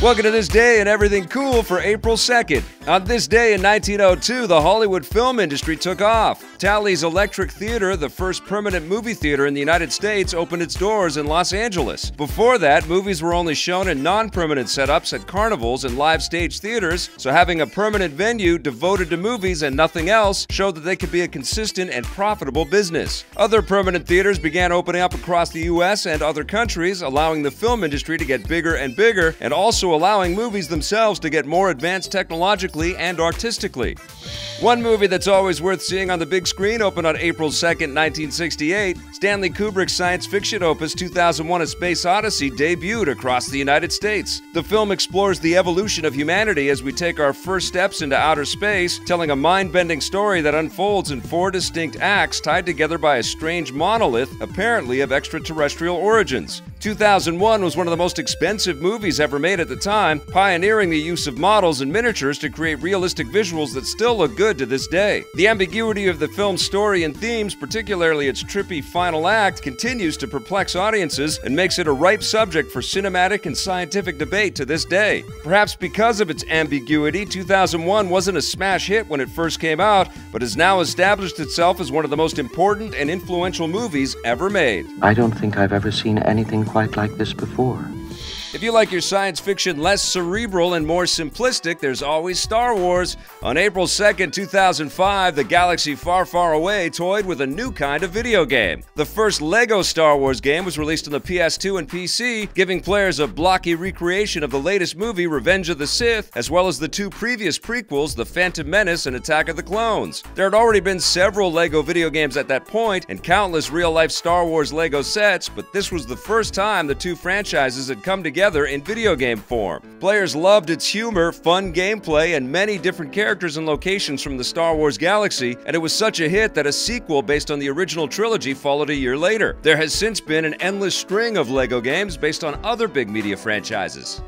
Welcome to This Day and Everything Cool for April 2nd. On this day in 1902, the Hollywood film industry took off. Tally's Electric Theater, the first permanent movie theater in the United States, opened its doors in Los Angeles. Before that, movies were only shown in non-permanent setups at carnivals and live stage theaters, so having a permanent venue devoted to movies and nothing else showed that they could be a consistent and profitable business. Other permanent theaters began opening up across the US and other countries, allowing the film industry to get bigger and bigger, and also allowing movies themselves to get more advanced technologically and artistically. One movie that's always worth seeing on the big screen opened on April 2nd, 1968. Stanley Kubrick's science fiction opus 2001: A Space Odyssey debuted across the United States. The film explores the evolution of humanity as we take our first steps into outer space, telling a mind-bending story that unfolds in 4 distinct acts tied together by a strange monolith, apparently of extraterrestrial origins. 2001 was one of the most expensive movies ever made at the time, pioneering the use of models and miniatures to create realistic visuals that still look good to this day. The ambiguity of the film's story and themes, particularly its trippy final act, continues to perplex audiences and makes it a ripe subject for cinematic and scientific debate to this day. Perhaps because of its ambiguity, 2001 wasn't a smash hit when it first came out, but has now established itself as one of the most important and influential movies ever made. I don't think I've ever seen anything quite like this before. If you like your science fiction less cerebral and more simplistic, there's always Star Wars. On April 2nd, 2005, the galaxy far, far away toyed with a new kind of video game. The first LEGO Star Wars game was released on the PS2 and PC, giving players a blocky recreation of the latest movie, Revenge of the Sith, as well as the 2 previous prequels, The Phantom Menace and Attack of the Clones. There had already been several LEGO video games at that point, and countless real-life Star Wars LEGO sets, but this was the first time the 2 franchises had come together in video game form. Players loved its humor, fun gameplay, and many different characters and locations from the Star Wars galaxy, and it was such a hit that a sequel based on the original trilogy followed a year later. There has since been an endless string of LEGO games based on other big media franchises.